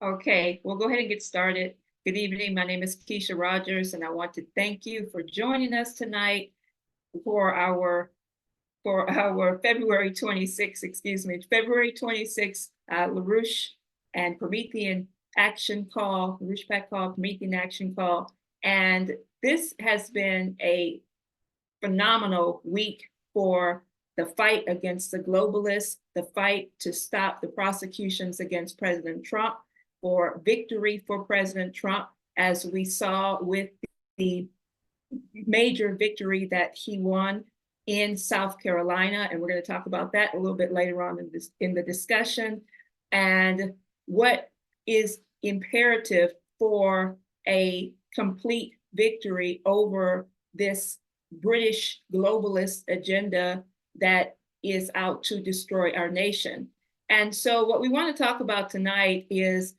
Okay, we'll go ahead and get started. Good evening. My name is Keisha Rogers, and I want to thank you for joining us tonight for our February 26th, February 26th LaRouche and Promethean Action Call, LaRouche PAC Call, Promethean Action Call. And this has been a phenomenal week for the fight against the globalists, the fight to stop the prosecutions against President Trump, for victory for President Trump, as we saw with the major victory that he won in South Carolina. And we're going to talk about that a little bit later on in the discussion. And what is imperative for a complete victory over this British globalist agenda that is out to destroy our nation. And so what we want to talk about tonight is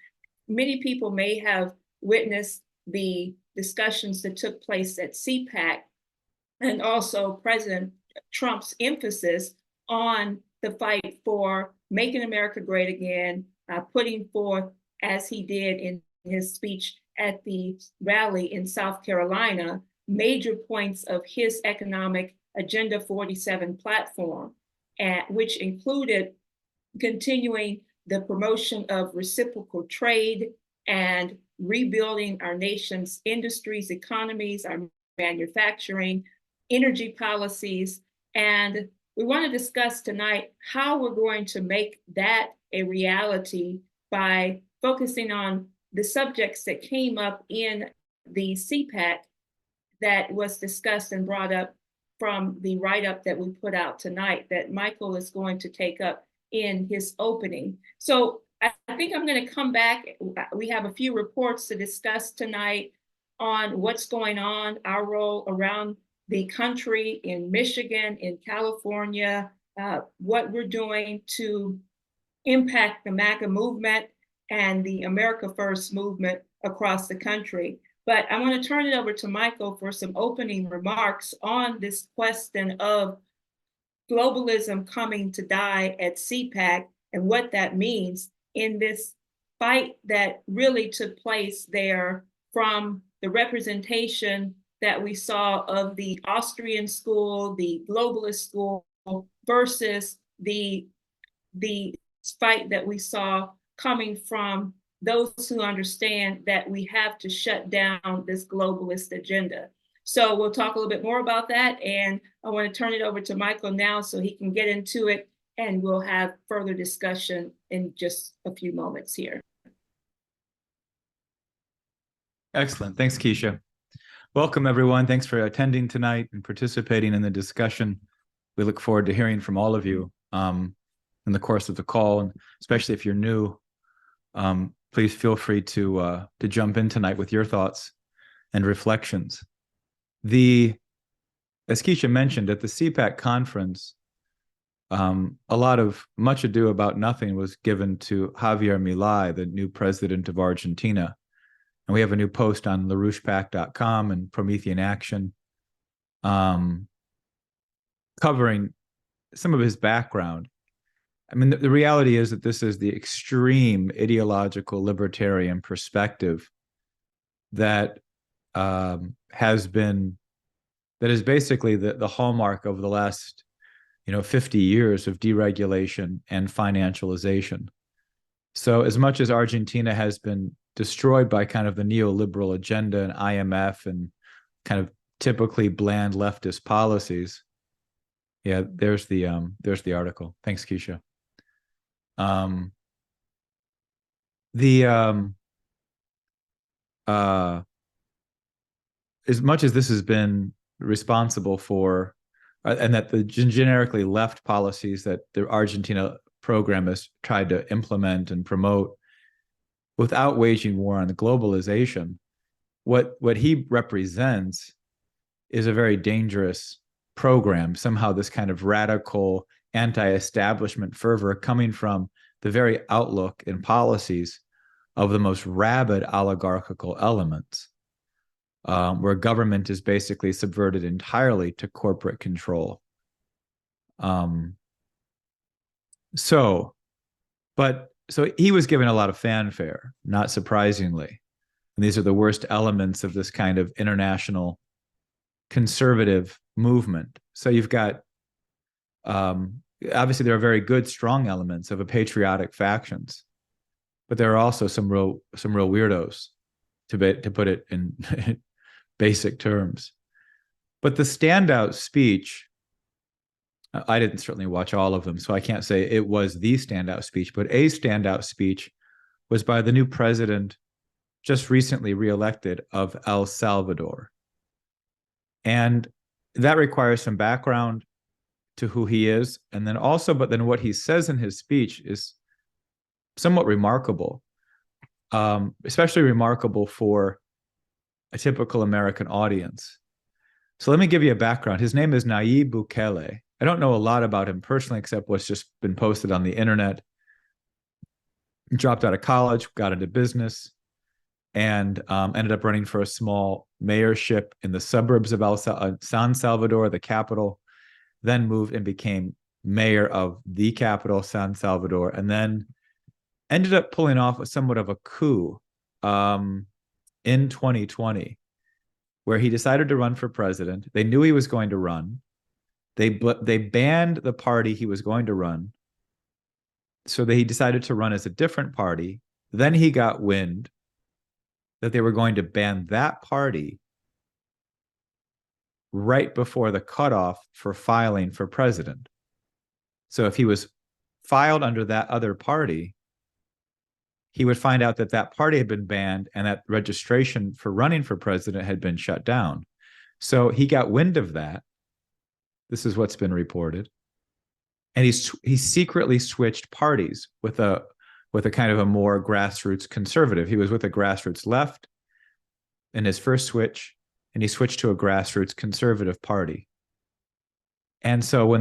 many people may have witnessed the discussions that took place at CPAC, and also President Trump's emphasis on the fight for making America great again, putting forth, as he did in his speech at the rally in South Carolina, major points of his economic Agenda 47 platform, which included continuing the promotion of reciprocal trade and rebuilding our nation's industries, economies, our manufacturing, energy policies. And we want to discuss tonight how we're going to make that a reality by focusing on the subjects that came up in the CPAC that was discussed and brought up from the write-up that we put out tonight that Michael is going to take up in his opening. So I think I'm going to come back. We have a few reports to discuss tonight on what's going on, our role around the country, in Michigan, in California, what we're doing to impact the MAGA movement and the America First movement across the country. But I want to turn it over to Michael for some opening remarks on this question of globalism coming to die at CPAC and what that means in this fight that really took place there, from the representation that we saw of the Austrian school, the globalist school, versus the fight that we saw coming from those who understand that we have to shut down this globalist agenda. So we'll talk a little bit more about that. And I want to turn it over to Michael now so he can get into it, and we'll have further discussion in just a few moments here. Excellent. Thanks, Keisha. Welcome, everyone. Thanks for attending tonight and participating in the discussion. We look forward to hearing from all of you in the course of the call, and especially if you're new, please feel free to jump in tonight with your thoughts and reflections. As Keisha mentioned, at the CPAC conference, much ado about nothing was given to Javier Milei, the new president of Argentina. And we have a new post on LaRouchePAC.com and Promethean Action covering some of his background. I mean, the reality is that this is the extreme ideological libertarian perspective that is basically the hallmark of the last 50 years of deregulation and financialization. So as much as Argentina has been destroyed by kind of the neoliberal agenda and IMF and kind of typically bland leftist policies. Yeah, there's the article. Thanks, Keisha. As much as this has been responsible for, and that the generically left policies that the Argentina program has tried to implement and promote without waging war on the globalization, what he represents is a very dangerous program. Somehow this kind of radical anti-establishment fervor coming from the very outlook and policies of the most rabid oligarchical elements, where government is basically subverted entirely to corporate control. But so he was given a lot of fanfare, not surprisingly. And these are the worst elements of this kind of international conservative movement. So you've got obviously there are very good, strong elements of a patriotic factions, but there are also some real weirdos, to put it in basic terms. But the standout speech, I didn't certainly watch all of them, so I can't say it was the standout speech, but a standout speech was by the new president, just recently reelected, of El Salvador. And that requires some background to who he is. And then also, but then what he says in his speech is somewhat remarkable, especially remarkable for a typical American audience. So let me give you a background. His name is Nayib Bukele. I don't know a lot about him personally, except what's just been posted on the internet. He dropped out of college, got into business, and ended up running for a small mayorship in the suburbs of San Salvador, the capital, then moved and became mayor of the capital, San Salvador, and then ended up pulling off somewhat of a coup in 2020, where he decided to run for president. They knew he was going to run. They banned the party he was going to run, so that he decided to run as a different party. Then he got wind that they were going to ban that party right before the cutoff for filing for president. So if he was filed under that other party, he would find out that that party had been banned and that registration for running for president had been shut down. So he got wind of that. This is what's been reported. And he secretly switched parties with a kind of a more grassroots conservative. He was with a grassroots left in his first switch, and he switched to a grassroots conservative party. And so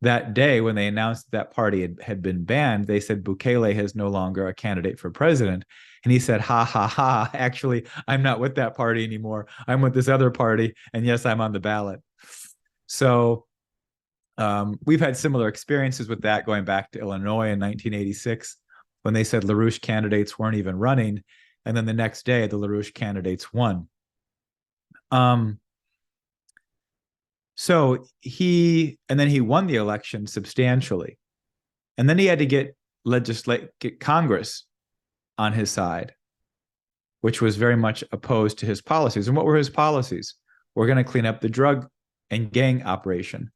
that day when they announced that party had been banned, they said Bukele is no longer a candidate for president. And he said, ha, ha, ha, actually, I'm not with that party anymore. I'm with this other party. And yes, I'm on the ballot. So we've had similar experiences with that going back to Illinois in 1986, when they said LaRouche candidates weren't even running. And then the next day, the LaRouche candidates won. So he won the election substantially. And then he had to get Congress on his side, which was very much opposed to his policies. And what were his policies? We're going to clean up the drug and gang operation.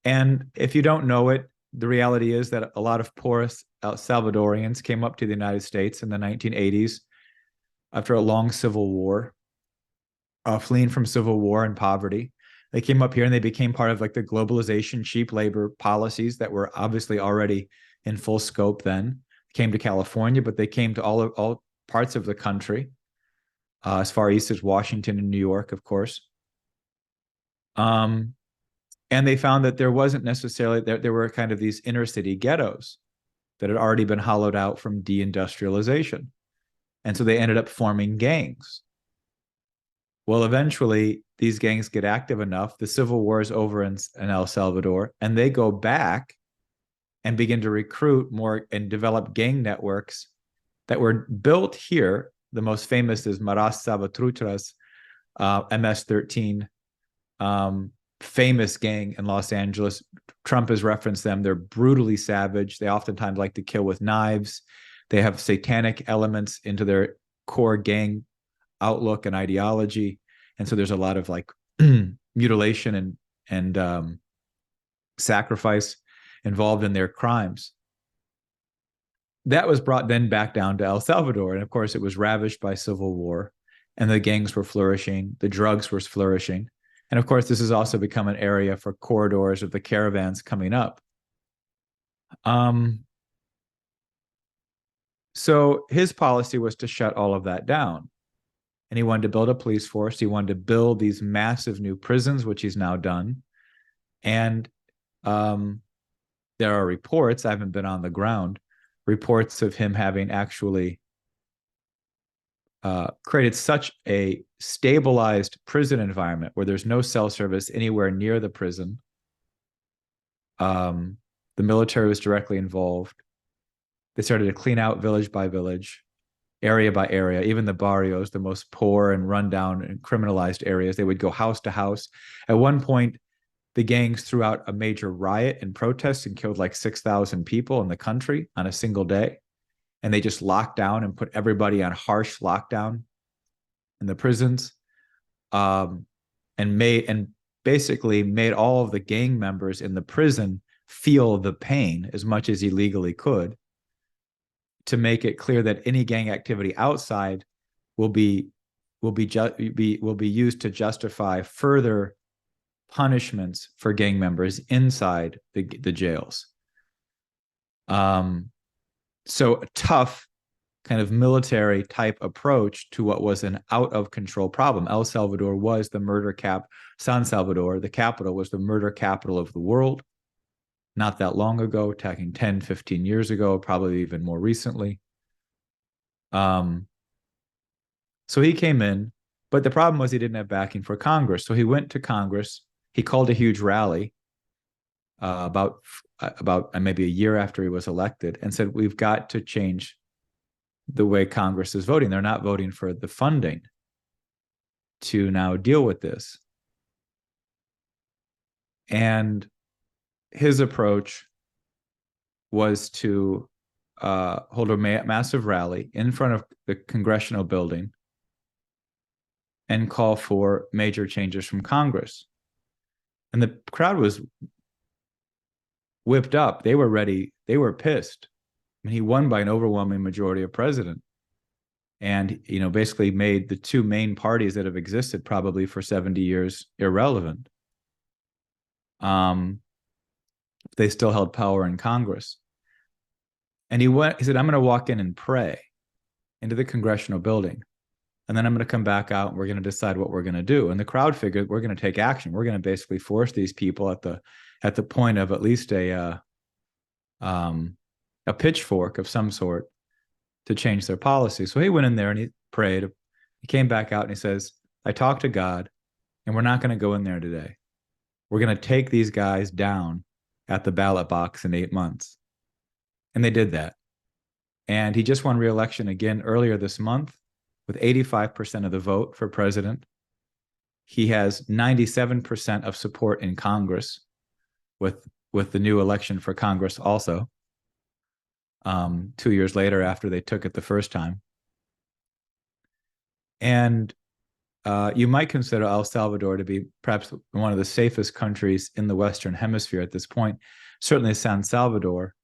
And if you don't know it, the reality is that a lot of poor El Salvadorians came up to the United States in the 1980s after a long civil war, fleeing from civil war and poverty. They came up here and they became part of like the globalization, cheap labor policies that were obviously already in full scope then. Came to California, but they came to all parts of the country, as far east as Washington and New York, of course. And they found that there wasn't necessarily, there were kind of these inner city ghettos that had already been hollowed out from deindustrialization. And so they ended up forming gangs. Well, eventually, these gangs get active enough. The civil war is over in El Salvador, and they go back and begin to recruit more and develop gang networks that were built here. The most famous is Maras Salvatruchas, MS-13, famous gang in Los Angeles. Trump has referenced them. They're brutally savage. They oftentimes like to kill with knives. They have satanic elements into their core gang outlook and ideology. And so there's a lot of like mutilation and sacrifice involved in their crimes. That was brought then back down to El Salvador. And of course, it was ravished by civil war, and the gangs were flourishing. The drugs were flourishing. And of course, this has also become an area for corridors of the caravans coming up. So his policy was to shut all of that down. And he wanted to build a police force. He wanted to build these massive new prisons, which he's now done. And there are reports, I haven't been on the ground, reports of him having actually created such a stabilized prison environment where there's no cell service anywhere near the prison. The military was directly involved. They started to clean out village by village, area by area, even the barrios, the most poor and rundown and criminalized areas. They would go house to house. At one point, the gangs threw out a major riot and protest and killed like 6,000 people in the country on a single day. And they just locked down and put everybody on harsh lockdown in the prisons, and basically made all of the gang members in the prison feel the pain as much as he legally could, to make it clear that any gang activity outside will be used to justify further punishments for gang members inside the jails. So a tough kind of military type approach to what was an out of control problem. El Salvador was the murder San Salvador, the capital, was the murder capital of the world. Not that long ago, talking 10, 15 years ago, probably even more recently. So he came in, but the problem was he didn't have backing for Congress. So he went to Congress. He called a huge rally about maybe a year after he was elected, and said, we've got to change the way Congress is voting. They're not voting for the funding to now deal with this. And his approach was to hold a massive rally in front of the congressional building and call for major changes from Congress. And the crowd was whipped up. They were ready. They were pissed. I mean, he won by an overwhelming majority of president, and basically made the two main parties that have existed probably for 70 years irrelevant. They still held power in Congress. And he said, I'm going to walk in and pray into the congressional building, and then I'm going to come back out and we're going to decide what we're going to do. And the crowd figured, we're going to take action. We're going to basically force these people at the point of at least a pitchfork of some sort to change their policy. So he went in there and he prayed. He came back out and he says, I talked to God, and we're not going to go in there today. We're going to take these guys down at the ballot box in 8 months. And they did that. And he just won re-election again earlier this month with 85% of the vote for president. He has 97% of support in Congress with the new election for Congress also, 2 years later after they took it the first time. And you might consider El Salvador to be perhaps one of the safest countries in the Western Hemisphere at this point. Certainly San Salvador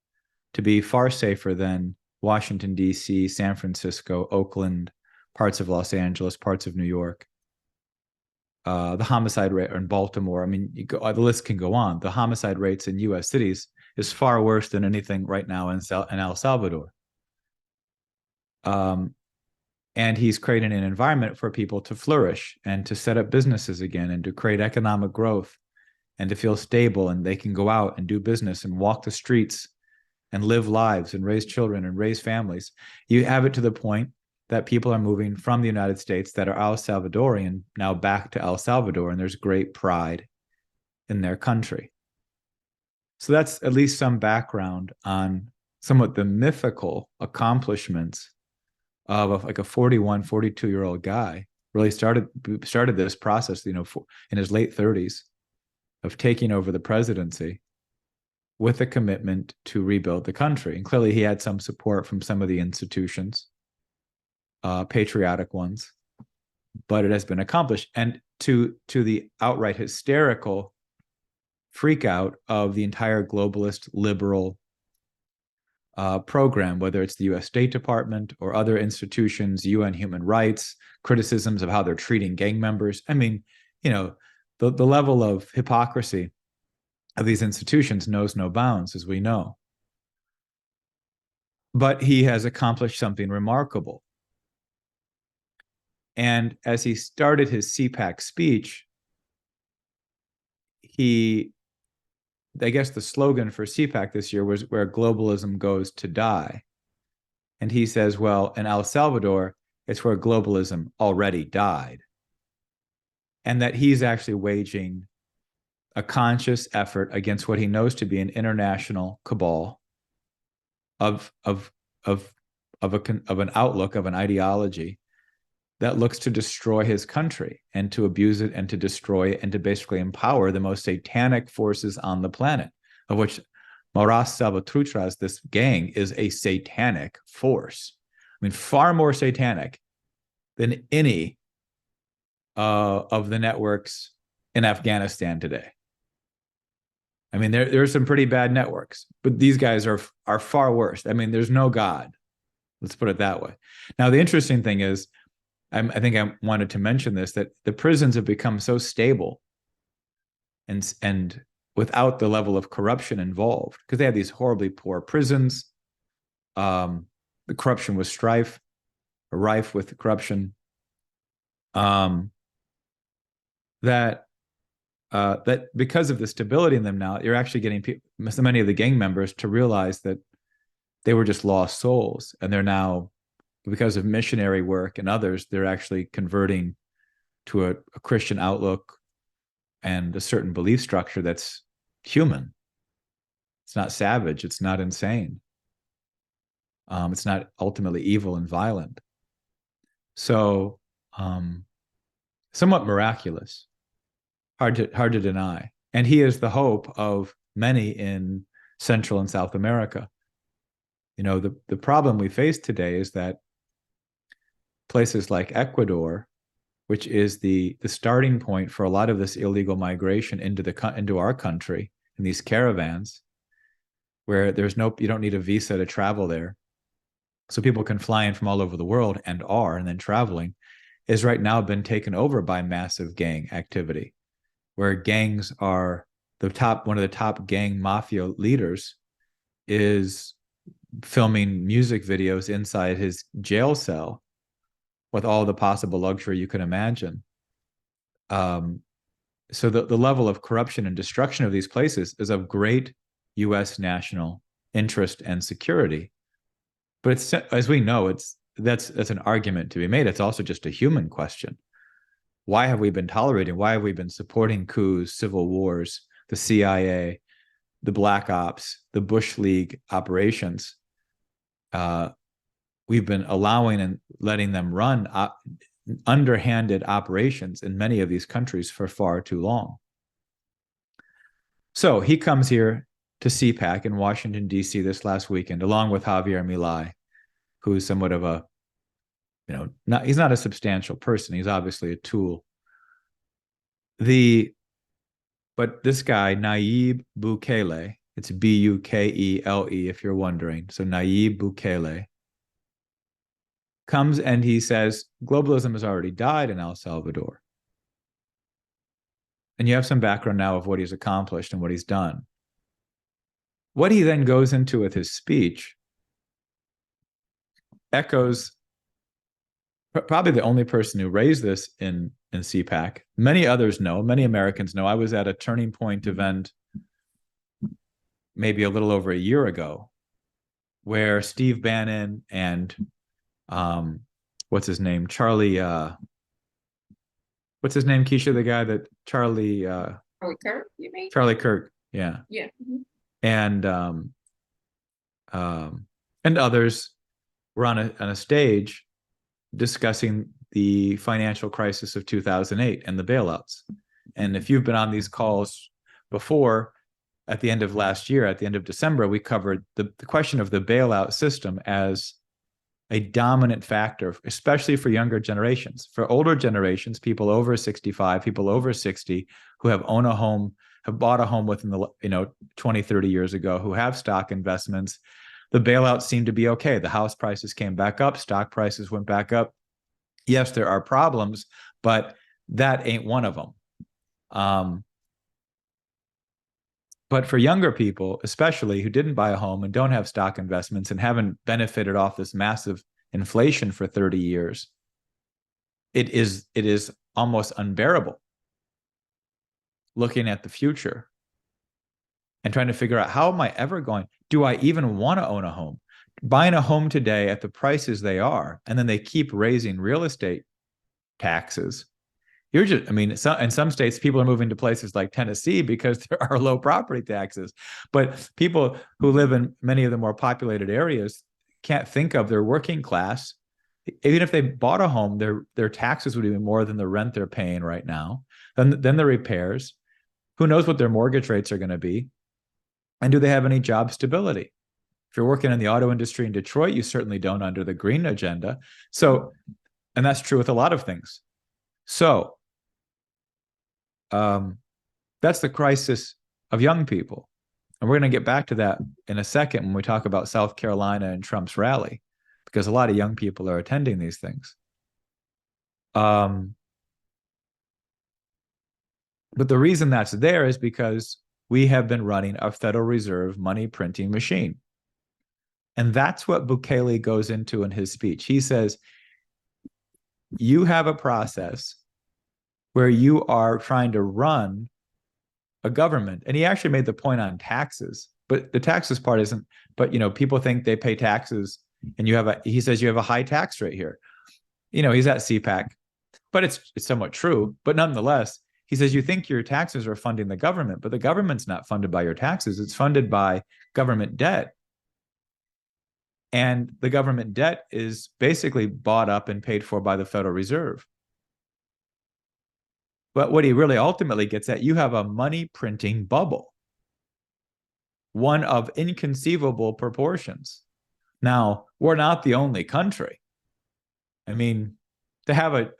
to be far safer than Washington, D.C., San Francisco, Oakland, parts of Los Angeles, parts of New York. The homicide rate in Baltimore, I mean, the list can go on. The homicide rates in U.S. cities is far worse than anything right now in El Salvador. And he's creating an environment for people to flourish and to set up businesses again and to create economic growth and to feel stable, and they can go out and do business and walk the streets and live lives and raise children and raise families. You have it to the point that people are moving from the United States that are El Salvadorian now back to El Salvador, and there's great pride in their country. So that's at least some background on somewhat the mythical accomplishments of like a 41, 42-year-old guy. Really started this process, in his late 30s of taking over the presidency with a commitment to rebuild the country. And clearly he had some support from some of the institutions, patriotic ones, but it has been accomplished. And to the outright hysterical freak out of the entire globalist liberal program, whether it's the US State Department or other institutions, UN human rights, criticisms of how they're treating gang members. I mean, the level of hypocrisy of these institutions knows no bounds, as we know. But he has accomplished something remarkable. And as he started his CPAC speech, I guess the slogan for CPAC this year was where globalism goes to die. And he says, well, in El Salvador, it's where globalism already died. And that he's actually waging a conscious effort against what he knows to be an international cabal of of an outlook, of an ideology that looks to destroy his country and to abuse it and to destroy it and to basically empower the most satanic forces on the planet, of which Maras Salvatruchas, this gang, is a satanic force. I mean, far more satanic than any of the networks in Afghanistan today. I mean, there are some pretty bad networks, but these guys are far worse. I mean, there's no God. Let's put it that way. Now, the interesting thing is, I think I wanted to mention this, that the prisons have become so stable and without the level of corruption involved, because they had these horribly poor prisons. The corruption was rife with corruption. That because of the stability in them now, you're actually getting so many of the gang members to realize that they were just lost souls, and they're now, because of missionary work and others, they're actually converting to a Christian outlook and a certain belief structure that's human. It's not savage. It's not insane. It's not ultimately evil and violent. So, somewhat miraculous, hard to deny. And he is the hope of many in Central and South America. You know, the problem we face today is that places like Ecuador, which is the starting point for a lot of this illegal migration into our country in these caravans, where you don't need a visa to travel there, so people can fly in from all over the world and then traveling, is right now been taken over by massive gang activity, where gangs are one of the top gang mafia leaders is filming music videos inside his jail cell with all the possible luxury you can imagine. So the level of corruption and destruction of these places is of great U.S. national interest and security. But it's, as we know, that's an argument to be made. It's also just a human question. Why have we been tolerating? Why have we been supporting coups, civil wars, the CIA, the Black Ops, the Bush League operations? We've been allowing and letting them run underhanded operations in many of these countries for far too long. So he comes here to CPAC in Washington, D.C. this last weekend, along with Javier Milei, who is somewhat of a, he's not a substantial person. He's obviously a tool. But this guy, Nayib Bukele, it's Bukele if you're wondering. So Nayib Bukele comes and he says, globalism has already died in El Salvador. And you have some background now of what he's accomplished and what he's done. What he then goes into with his speech echoes probably the only person who raised this in CPAC. Many others know, many Americans know. I was at a Turning Point event maybe a little over a year ago where Steve Bannon and what's his name? Charlie, what's his name, Keisha? The guy that Charlie Kirk, you mean? Charlie Kirk, yeah. Yeah. Mm-hmm. And others were on a stage discussing the financial crisis of 2008 and the bailouts. And if you've been on these calls before, at the end of last year, at the end of December, we covered the question of the bailout system as a dominant factor, especially for younger generations. For older generations, people over 65, people over 60 who have bought a home within the 20, 30 years ago, who have stock investments, the bailouts seem to be okay. The house prices came back up, stock prices went back up. Yes, there are problems, but that ain't one of them. But for younger people, especially who didn't buy a home and don't have stock investments and haven't benefited off this massive inflation for 30 years, it is almost unbearable looking at the future and trying to figure out, how am I ever going? Do I even want to own a home? Buying a home today at the prices they are, and then they keep raising real estate taxes. In some states, people are moving to places like Tennessee because there are low property taxes. But people who live in many of the more populated areas can't think of their working class. Even if they bought a home, their taxes would be more than the rent they're paying right now. Then the repairs. Who knows what their mortgage rates are going to be? And do they have any job stability? If you're working in the auto industry in Detroit, you certainly don't under the green agenda. So, and that's true with a lot of things. So, that's the crisis of young people. And we're going to get back to that in a second when we talk about South Carolina and Trump's rally, because a lot of young people are attending these things. But the reason that's there is because we have been running a Federal Reserve money printing machine. And that's what Bukele goes into in his speech. He says, you have a process where you are trying to run a government. And he actually made the point on taxes, but the taxes part isn't, but people think they pay taxes and he says you have a high tax rate here. He's at CPAC, but it's somewhat true, but nonetheless, he says you think your taxes are funding the government, but the government's not funded by your taxes. It's funded by government debt. And the government debt is basically bought up and paid for by the Federal Reserve. But what he really ultimately gets at, you have a money printing bubble, one of inconceivable proportions. Now, we're not the only country. I mean, to have a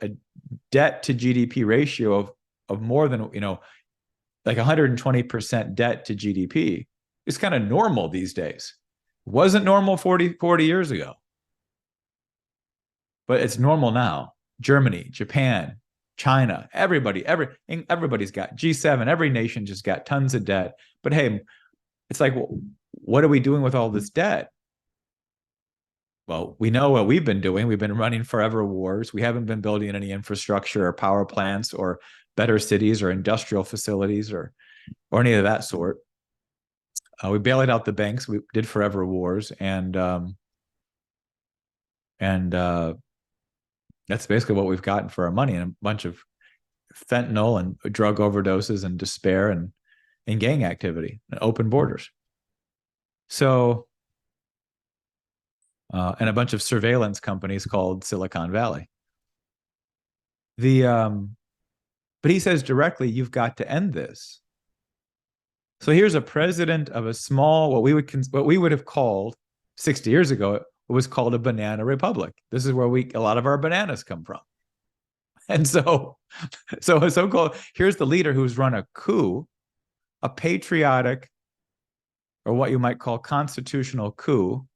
debt to GDP ratio of more than, like 120% debt to GDP is kind of normal these days. It wasn't normal 40 years ago, but it's normal now. Germany, Japan, China, everybody's got G7, every nation just got tons of debt. But hey, it's like, well, what are we doing with all this debt? Well, we know what we've been doing. We've been running forever wars. We haven't been building any infrastructure or power plants or better cities or industrial facilities or any of that sort. We bailed out the banks. We did forever wars, and that's basically what we've gotten for our money, and a bunch of fentanyl and drug overdoses and despair and gang activity and open borders. So, and a bunch of surveillance companies called Silicon Valley. But he says directly, you've got to end this. So here's a president of a small, what we would have called 60 years ago, it was called a banana republic. This is where a lot of our bananas come from. And so a so-called, here's the leader who's run a coup, a patriotic, or what you might call constitutional coup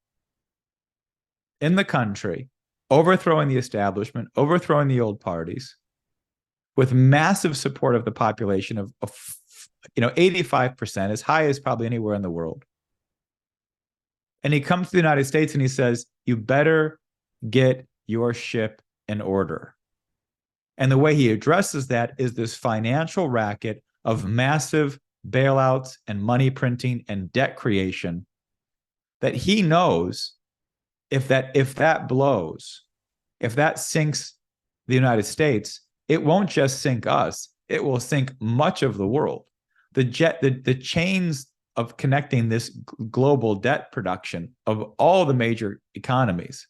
in the country, overthrowing the establishment, overthrowing the old parties, with massive support of the population of 85%, as high as probably anywhere in the world. And he comes to the United States and he says, you better get your ship in order. And the way he addresses that is this financial racket of massive bailouts and money printing and debt creation that he knows if that blows, if that sinks the United States, it won't just sink us, it will sink much of the world. The chains of connecting this global debt production of all the major economies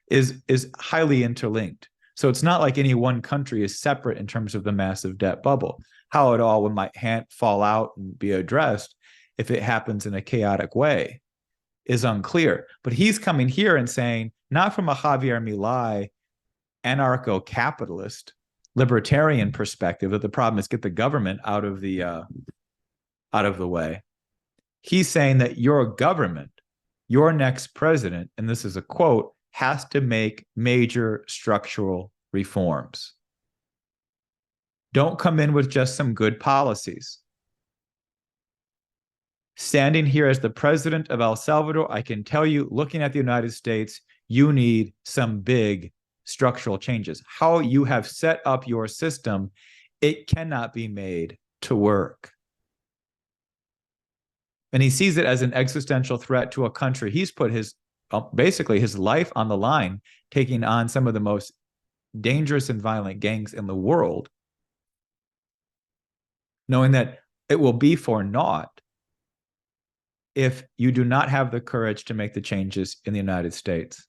is highly interlinked. So it's not like any one country is separate in terms of the massive debt bubble. How it all might fall out and be addressed if it happens in a chaotic way is unclear. But he's coming here and saying, not from a Javier Milei anarcho-capitalist libertarian perspective that the problem is get the government out of the way. He's saying that your government, your next president, and this is a quote, has to make major structural reforms. Don't come in with just some good policies. Standing here as the president of El Salvador, I can tell you, looking at the United States, you need some big structural changes. How you have set up your system, it cannot be made to work. And he sees it as an existential threat to a country. He's put basically his life on the line, taking on some of the most dangerous and violent gangs in the world, knowing that it will be for naught if you do not have the courage to make the changes in the United States.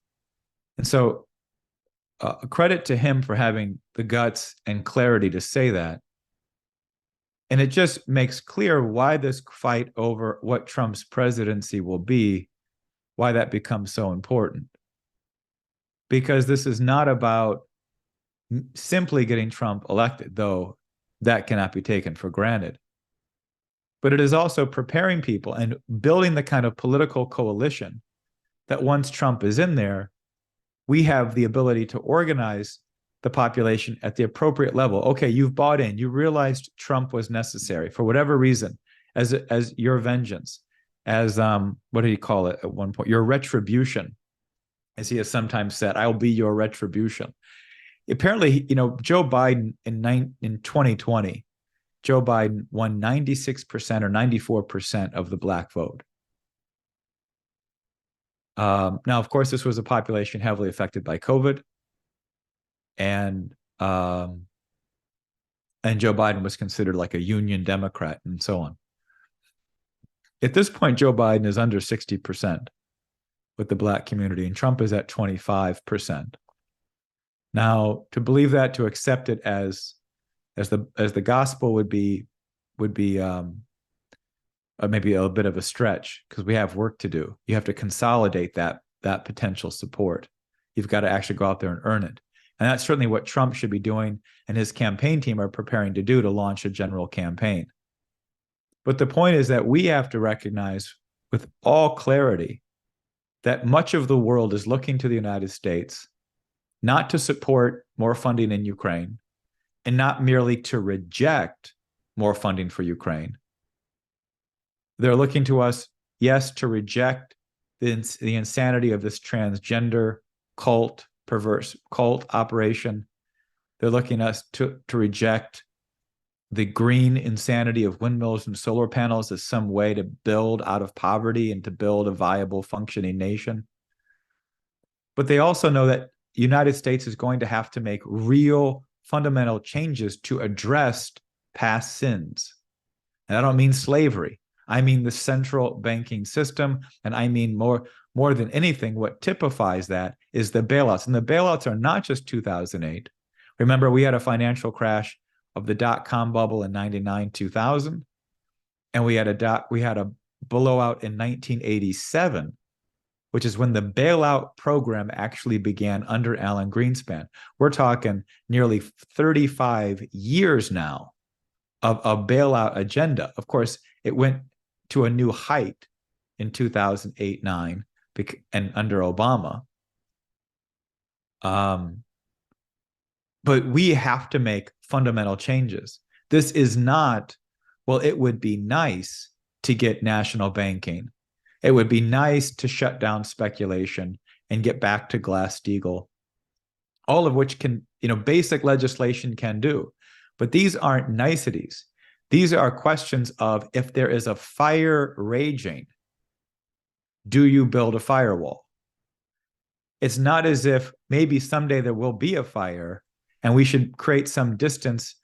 And so credit to him for having the guts and clarity to say that. And it just makes clear why this fight over what Trump's presidency will be, why that becomes so important. Because this is not about simply getting Trump elected, though that cannot be taken for granted. But it is also preparing people and building the kind of political coalition that once Trump is in there, we have the ability to organize the population at the appropriate level. Okay, you've bought in, you realized Trump was necessary for whatever reason, as your vengeance, as what did he call it at one point? Your retribution, as he has sometimes said, I'll be your retribution. Apparently, Joe Biden in 2020, Joe Biden won 96% or 94% of the black vote. Now, of course, this was a population heavily affected by COVID, and Joe Biden was considered like a union Democrat and so on. At this point, Joe Biden is under 60% with the black community, and Trump is at 25%. Now, to believe that, to accept it as the gospel would be maybe a bit of a stretch, because we have work to do. You have to consolidate that potential support. You've got to actually go out there and earn it. And that's certainly what Trump should be doing, and his campaign team are preparing to do, to launch a general campaign. But the point is that we have to recognize with all clarity that much of the world is looking to the United States not to support more funding in Ukraine, and not merely to reject more funding for Ukraine. They're looking to us, yes, to reject the insanity of this transgender perverse cult operation. They're looking at us to reject the green insanity of windmills and solar panels as some way to build out of poverty and to build a viable, functioning nation. But they also know that the United States is going to have to make real fundamental changes to address past sins. And I don't mean slavery. I mean the central banking system, and I mean more than anything, what typifies that is the bailouts. And the bailouts are not just 2008. Remember, we had a financial crash of the dot-com bubble in 99, 2000, and we had a blowout in 1987, which is when the bailout program actually began under Alan Greenspan. We're talking nearly 35 years now of a bailout agenda. Of course, it went to a new height in 2008-9 and under Obama. But we have to make fundamental changes. This is not, well, it would be nice to get national banking. It would be nice to shut down speculation and get back to Glass-Steagall, all of which basic legislation can do. But these aren't niceties. These are questions of, if there is a fire raging, do you build a firewall? It's not as if maybe someday there will be a fire and we should create some distance.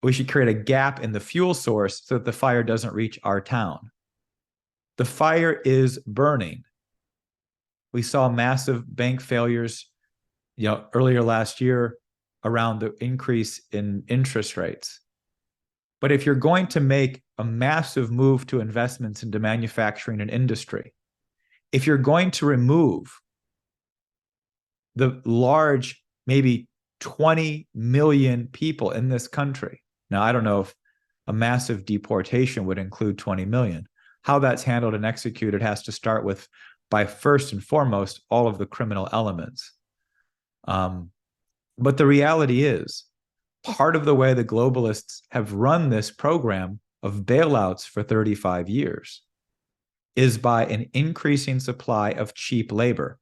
We should create a gap in the fuel source so that the fire doesn't reach our town. The fire is burning. We saw massive bank failures, earlier last year around the increase in interest rates. But if you're going to make a massive move to investments into manufacturing and industry, if you're going to remove the large, maybe 20 million people in this country, now I don't know if a massive deportation would include 20 million. How that's handled and executed has to start with, by first and foremost, all of the criminal elements. But the reality is, part of the way the globalists have run this program of bailouts for 35 years is by an increasing supply of cheap labor,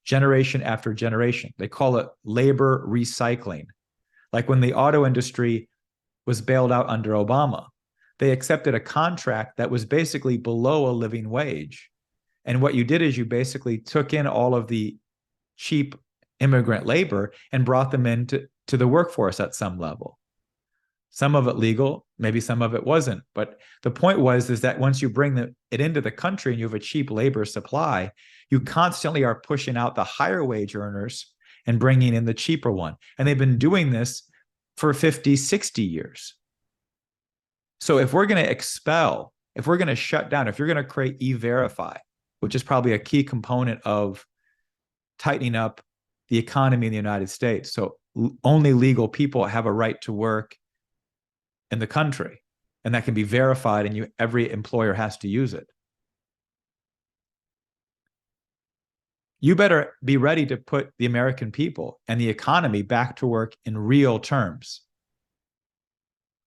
generation after generation. They call it labor recycling. Like when the auto industry was bailed out under Obama, they accepted a contract that was basically below a living wage. And what you did is you basically took in all of the cheap immigrant labor and brought them into the workforce at some level. Some of it legal, maybe some of it wasn't. But the point is that once you bring it into the country and you have a cheap labor supply, you constantly are pushing out the higher wage earners and bringing in the cheaper one. And they've been doing this for 50, 60 years. So if we're going to expel, if we're going to shut down, if you're going to create E-Verify, which is probably a key component of tightening up the economy in the United States, so only legal people have a right to work in the country, and that can be verified, and every employer has to use it. You better be ready to put the American people and the economy back to work in real terms.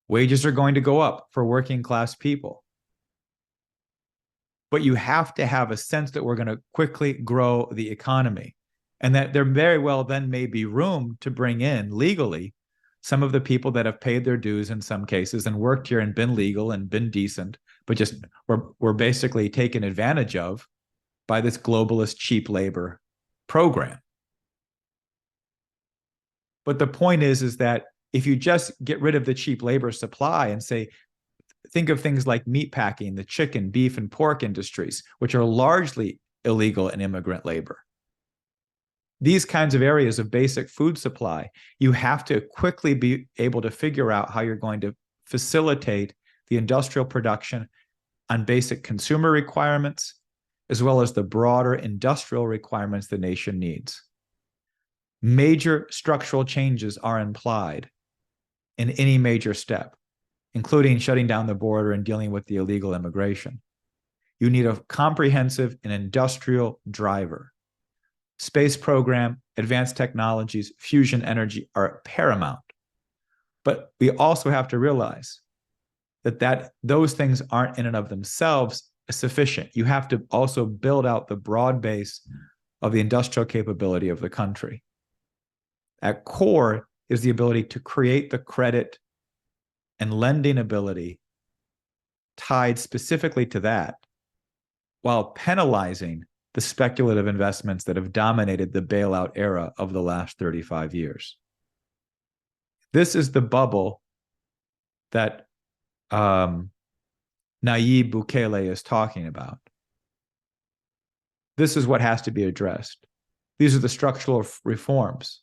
Wages are going to go up for working class people. But you have to have a sense that we're going to quickly grow the economy, and that there very well then may be room to bring in legally some of the people that have paid their dues in some cases and worked here and been legal and been decent, but just were basically taken advantage of by this globalist cheap labor program. But the point is that if you just get rid of the cheap labor supply and say, think of things like meat packing, the chicken, beef, and pork industries, which are largely illegal and immigrant labor. These kinds of areas of basic food supply, you have to quickly be able to figure out how you're going to facilitate the industrial production on basic consumer requirements, as well as the broader industrial requirements the nation needs. Major structural changes are implied in any major step, including shutting down the border and dealing with the illegal immigration. You need a comprehensive and industrial driver. Space program, advanced technologies, fusion energy are paramount. But we also have to realize that those things aren't in and of themselves sufficient. You have to also build out the broad base of the industrial capability of the country. At core is the ability to create the credit and lending ability tied specifically to that, while penalizing the speculative investments that have dominated the bailout era of the last 35 years. This is the bubble that Nayib Bukele is talking about. This is what has to be addressed. These are the structural reforms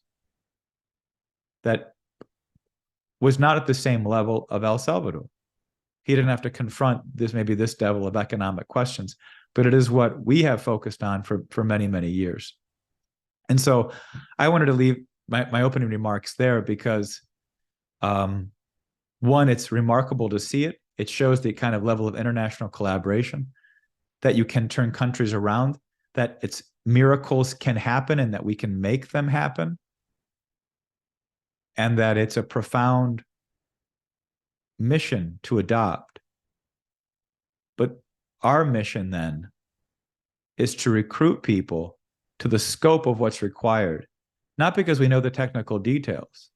that was not at the same level of El Salvador. He didn't have to confront maybe this level of economic questions, but it is what we have focused on for many, many years. And so I wanted to leave my opening remarks there because, one, it's remarkable to see it. It shows the kind of level of international collaboration that you can turn countries around, that miracles can happen and that we can make them happen, and that it's a profound mission to adopt. But our mission then is to recruit people to the scope of what's required, not because we know the technical details,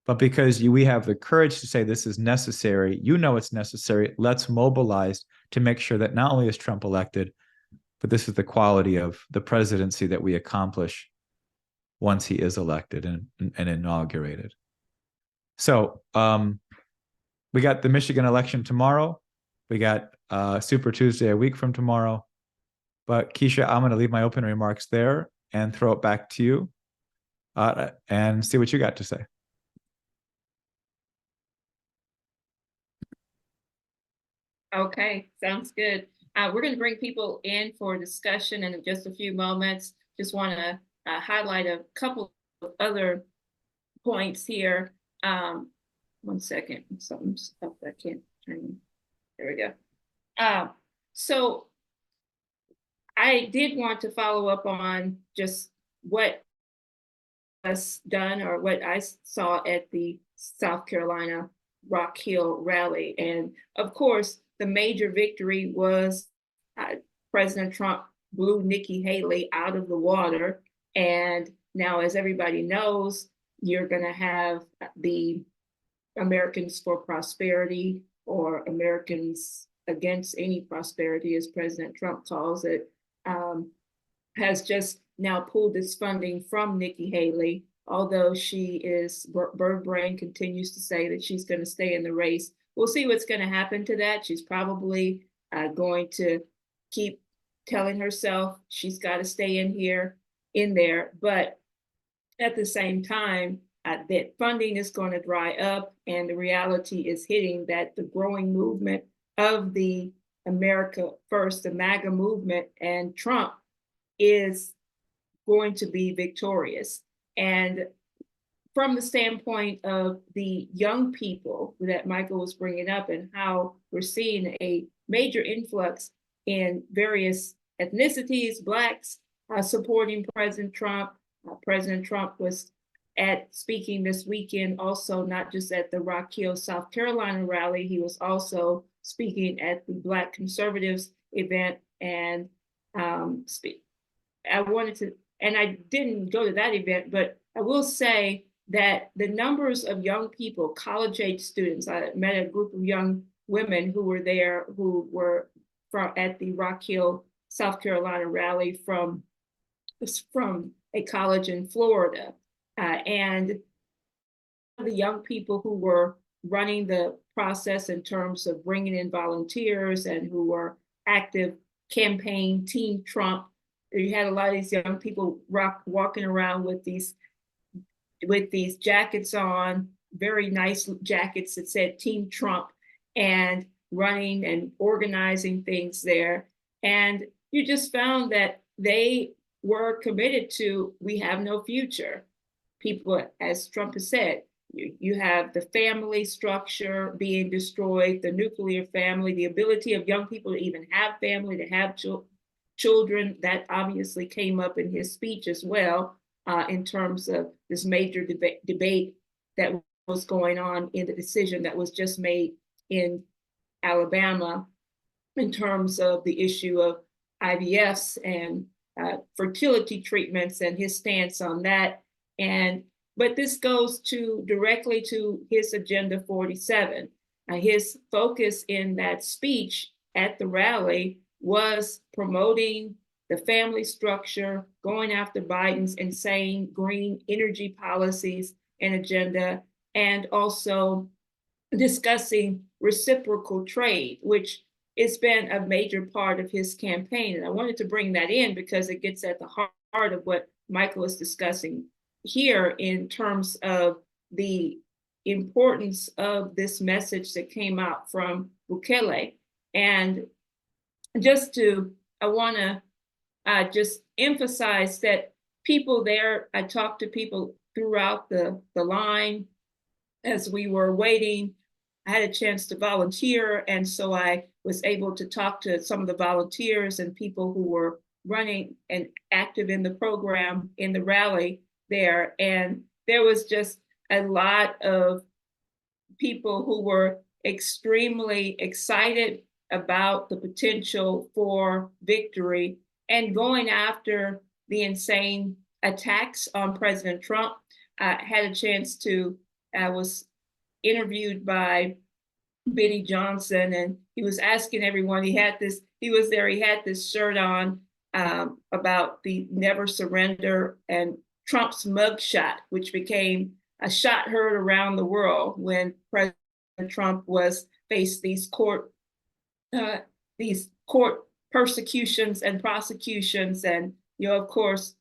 but because we have the courage to say this is necessary. You know it's necessary. Let's mobilize to make sure that not only is Trump elected, but this is the quality of the presidency that we accomplish once he is elected and inaugurated. So we got the Michigan election tomorrow. We got Super Tuesday a week from tomorrow. But Keisha, I'm going to leave my opening remarks there and throw it back to you and see what you got to say. Okay, sounds good. We're going to bring people in for discussion in just a few moments. Just want to highlight a couple of other points here. 1 second, something's up. I can't turn. There we go. So I did want to follow up on just what was done or what I saw at the South Carolina Rock Hill rally. And of course, the major victory was President Trump blew Nikki Haley out of the water. And now, as everybody knows, you're going to have the Americans for Prosperity, or Americans Against Any Prosperity, as President Trump calls it, has just now pulled its funding from Nikki Haley, although Bird Brain continues to say that she's going to stay in the race we'll see what's going to happen to that. She's probably going to keep telling herself she's got to stay in there. But at the same time, that funding is going to dry up, and the reality is hitting that the growing movement of the America First, the MAGA movement, and Trump is going to be victorious. And from the standpoint of the young people that Michael was bringing up, and how we're seeing a major influx in various ethnicities, Blacks supporting President Trump. President Trump was speaking this weekend, also not just at the Rock Hill, South Carolina rally, he was also speaking at the Black Conservatives event. And I wanted to, and I didn't go to that event, but I will say that the numbers of young people, college-age students, I met a group of young women who were there, who were at the Rock Hill, South Carolina rally from a college in Florida. And the young people who were running the process in terms of bringing in volunteers and who were active campaign Team Trump, you had a lot of these young people walking around with these jackets on, very nice jackets that said Team Trump, and running and organizing things there. And you just found that they were committed to, we have no future. People, as Trump has said, you have the family structure being destroyed, the nuclear family, the ability of young people to even have family, to have children. That obviously came up in his speech as well, in terms of this major debate that was going on in the decision that was just made in Alabama in terms of the issue of IVFs and fertility treatments, and his stance on that. But this goes directly to his Agenda 47. His focus in that speech at the rally was promoting the family structure, going after Biden's insane green energy policies and agenda, and also discussing reciprocal trade, which has been a major part of his campaign. And I wanted to bring that in because it gets at the heart of what Michael is discussing here in terms of the importance of this message that came out from Bukele. And I want to just emphasize that people there, I talked to people throughout the line as we were waiting. I had a chance to volunteer, and so I was able to talk to some of the volunteers and people who were running and active in the program in the rally there. And there was just a lot of people who were extremely excited about the potential for victory and going after the insane attacks on President Trump. I had a chance I was interviewed by Benny Johnson, and he was asking everyone, he had this shirt on about the never surrender, and Trump's mugshot, which became a shot heard around the world when President Trump faced these court persecutions and prosecutions. And, of course,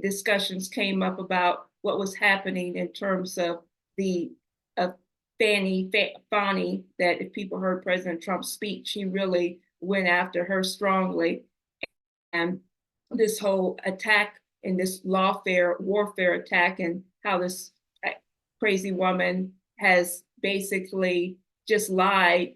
discussions came up about what was happening in terms of Fani, that if people heard President Trump's speech, he really went after her strongly. And this whole attack and this warfare attack, and how this crazy woman has basically just lied.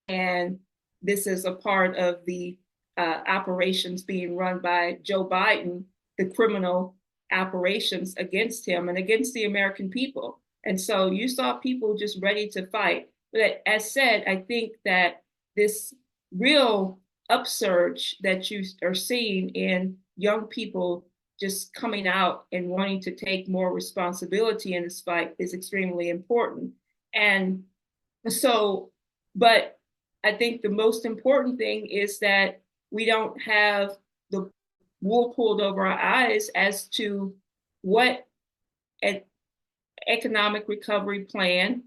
And this is a part of the operations being run by Joe Biden, the criminal operations against him and against the American people. And so you saw people just ready to fight. But as said, I think that this real upsurge that you are seeing in young people just coming out and wanting to take more responsibility in this fight is extremely important. And so, but I think the most important thing is that we don't have the wool pulled over our eyes as to what an economic recovery plan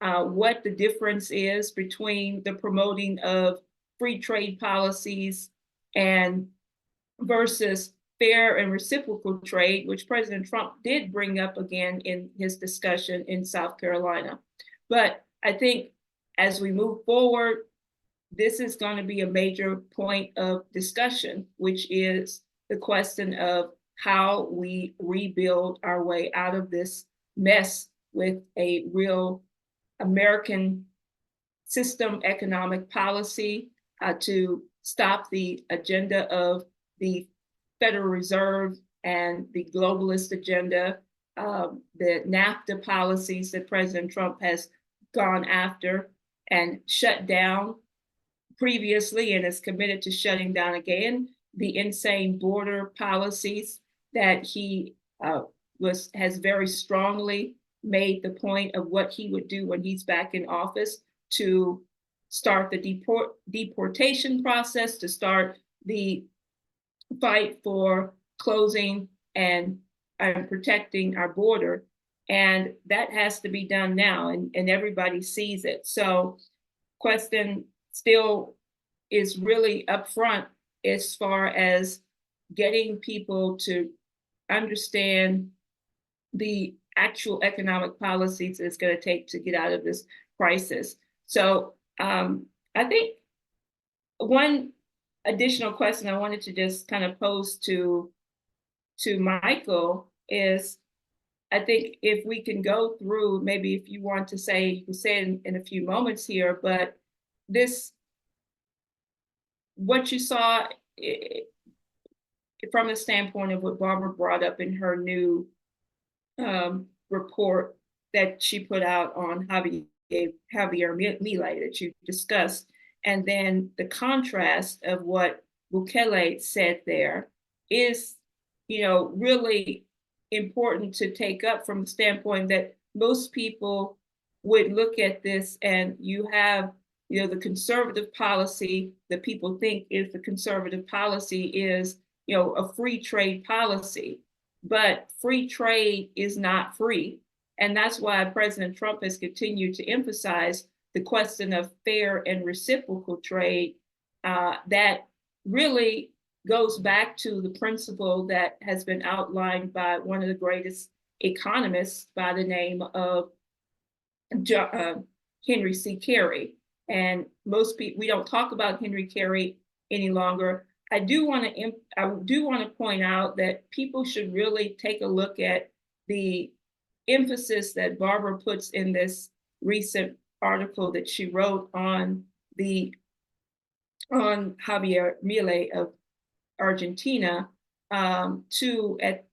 what the difference is between the promoting of free trade policies and versus fair and reciprocal trade, which President Trump did bring up again in his discussion in South Carolina. But I think as we move forward, this is going to be a major point of discussion, which is the question of how we rebuild our way out of this mess with a real American system economic policy to stop the agenda of the Federal Reserve and the globalist agenda, the NAFTA policies that President Trump has gone after and shut down previously and is committed to shutting down again, the insane border policies that he has very strongly made the point of what he would do when he's back in office to start the deportation process, to start the fight for closing and protecting our border. And that has to be done now, and everybody sees it. So question still is really up front as far as getting people to understand the actual economic policies it's going to take to get out of this crisis. So I think one additional question I wanted to just kind of pose to Michael is, I think if we can go through, maybe if you want to say, you can say it in a few moments here, but this, what you saw from the standpoint of what Barbara brought up in her new report that she put out on Javier Milei that you discussed, and then the contrast of what Bukele said there is, really important to take up from the standpoint that most people would look at this and you have, the conservative policy that people think is the conservative policy is, a free trade policy, but free trade is not free. And that's why President Trump has continued to emphasize the question of fair and reciprocal trade that really goes back to the principle that has been outlined by one of the greatest economists by the name of Henry C. Carey. And most people, we don't talk about Henry Carey any longer. I do want to point out that people should really take a look at the emphasis that Barbara puts in this recent article that she wrote on Javier Milei of Argentina. At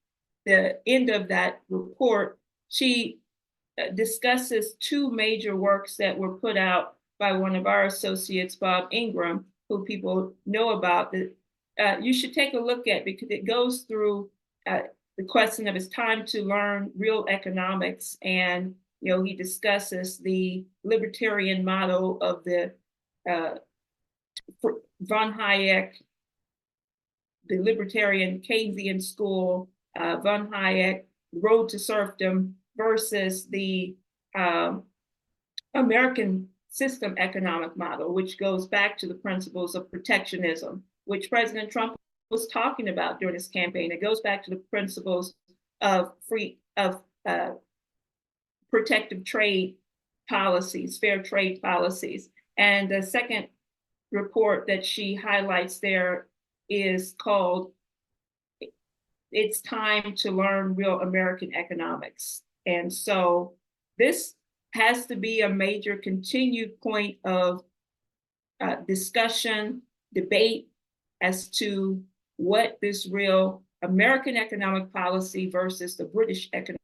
the end of that report, she discusses two major works that were put out by one of our associates, Bob Ingram, who people know about, that you should take a look at, because it goes through the question of it's time to learn real economics. And, he discusses the libertarian model of the von Hayek, the libertarian Keynesian school, von Hayek, road to serfdom, versus the American system economic model, which goes back to the principles of protectionism, which President Trump was talking about during his campaign. It goes back to the principles of protective trade policies, fair trade policies. And the second report that she highlights there is called "It's Time to Learn Real American Economics." And so this has to be a major continued point of discussion, debate as to what this real American economic policy versus the British economic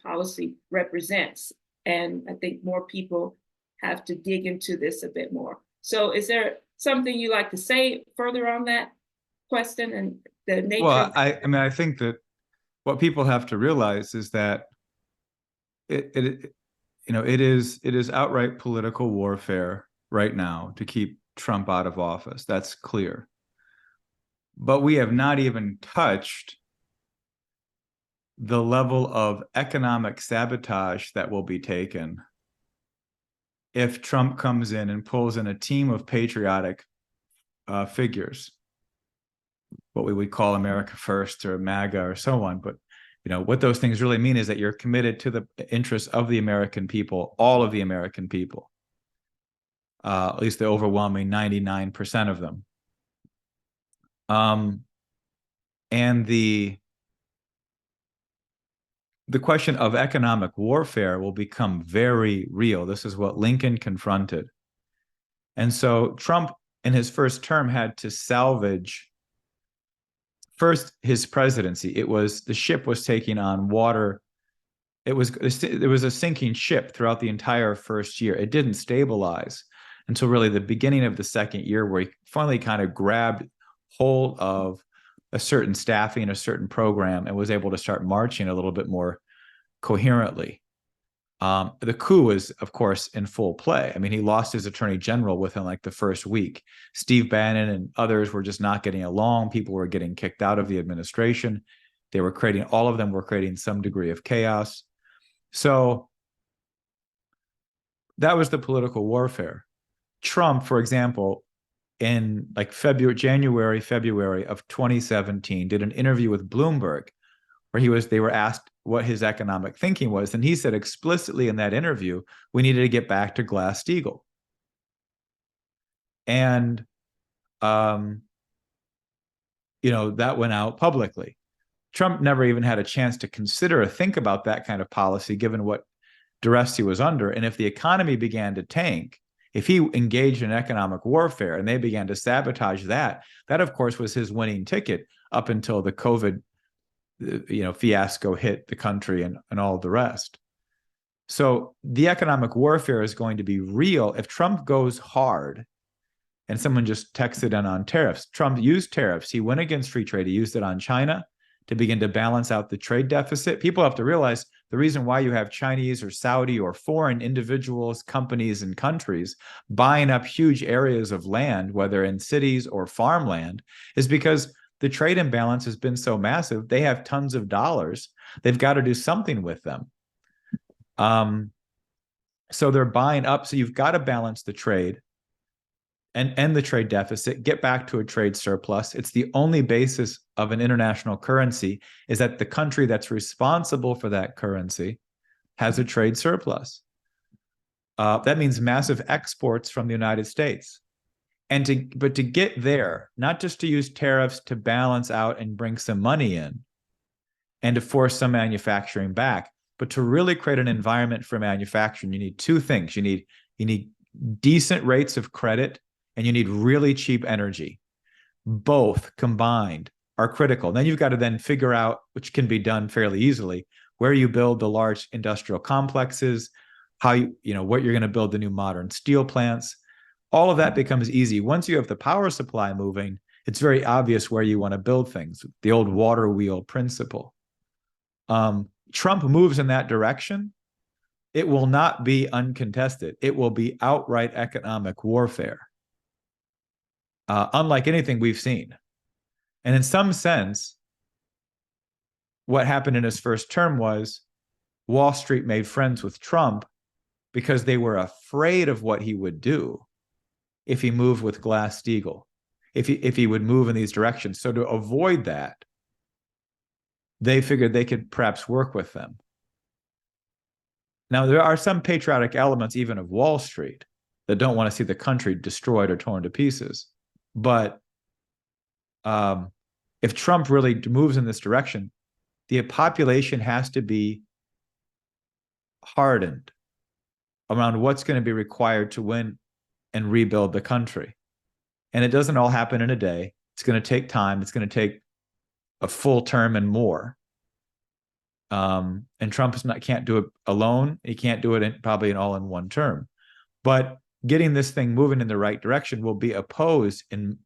policy represents. And I think more people have to dig into this a bit more. So is there something you'd like to say further on that question and the nature? Well, I think that what people have to realize is that it is outright political warfare right now to keep Trump out of office. That's clear. But we have not even touched the level of economic sabotage that will be taken if Trump comes in and pulls in a team of patriotic figures, what we would call America First or MAGA or so on. But what those things really mean is that you're committed to the interests of the American people, all of the American people, at least the overwhelming 99% of them. And the question of economic warfare will become very real. This is what Lincoln confronted. And so Trump, in his first term, had to salvage first his presidency. The ship was taking on water. There was a sinking ship throughout the entire first year. It didn't stabilize until really the beginning of the second year, where he finally kind of grabbed hold of a certain staffing, a certain program, and was able to start marching a little bit more coherently. The coup was, of course, in full play. I mean, he lost his attorney general within like the first week. Steve Bannon and others were just not getting along. People were getting kicked out of the administration. All of them were creating some degree of chaos. So that was the political warfare. Trump, for example, in like January, February of 2017, did an interview with Bloomberg where they were asked what his economic thinking was. And he said explicitly in that interview, we needed to get back to Glass-Steagall. And, that went out publicly. Trump never even had a chance to consider or think about that kind of policy, given what duress he was under. And if the economy began to tank, if he engaged in economic warfare and they began to sabotage that of course was his winning ticket up until the COVID fiasco hit the country and all the rest. So the economic warfare is going to be real. If Trump goes hard, and someone just texted in on tariffs, Trump used tariffs. He went against free trade. He used it on China to begin to balance out the trade deficit. People have to realize the reason why you have Chinese or Saudi or foreign individuals, companies, and countries buying up huge areas of land, whether in cities or farmland, is because the trade imbalance has been so massive. They have tons of dollars. They've got to do something with them. So they're buying up. So you've got to balance the trade and the trade deficit, get back to a trade surplus. It's the only basis of an international currency, is that the country that's responsible for that currency has a trade surplus. That means massive exports from the United States. But to get there, not just to use tariffs to balance out and bring some money in and to force some manufacturing back, but to really create an environment for manufacturing, you need two things. You need decent rates of credit, and you need really cheap energy. Both combined are critical. Then you've got to then figure out, which can be done fairly easily, where you build the large industrial complexes, what you're going to build the new modern steel plants. All of that becomes easy. Once you have the power supply moving, it's very obvious where you want to build things, the old water wheel principle. Trump moves in that direction. It will not be uncontested. It will be outright economic warfare, unlike anything we've seen. And in some sense, what happened in his first term was Wall Street made friends with Trump because they were afraid of what he would do if he moved with Glass-Steagall, if he would move in these directions. So to avoid that, they figured they could perhaps work with them. Now, there are some patriotic elements even of Wall Street that don't want to see the country destroyed or torn to pieces. But if Trump really moves in this direction, the population has to be hardened around what's going to be required to win and rebuild the country. And it doesn't all happen in a day. It's going to take time. It's going to take a full term and more. And Trump can't do it alone. He can't do it probably all in one term. But getting this thing moving in the right direction will be opposed in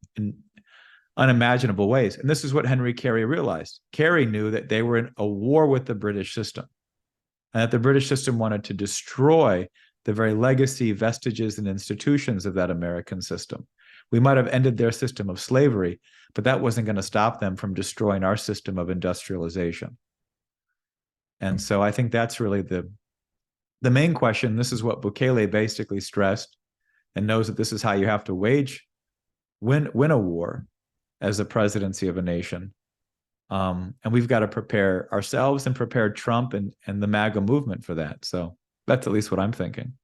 unimaginable ways. And this is what Henry Carey realized. Carey knew that they were in a war with the British system, and that the British system wanted to destroy the very legacy, vestiges, and institutions of that American system. We might have ended their system of slavery, but that wasn't going to stop them from destroying our system of industrialization. And so I think that's really the main question, this is what Bukele basically stressed, and knows that this is how you have to win a war as the presidency of a nation. And we've got to prepare ourselves and prepare Trump and the MAGA movement for that. So that's at least what I'm thinking.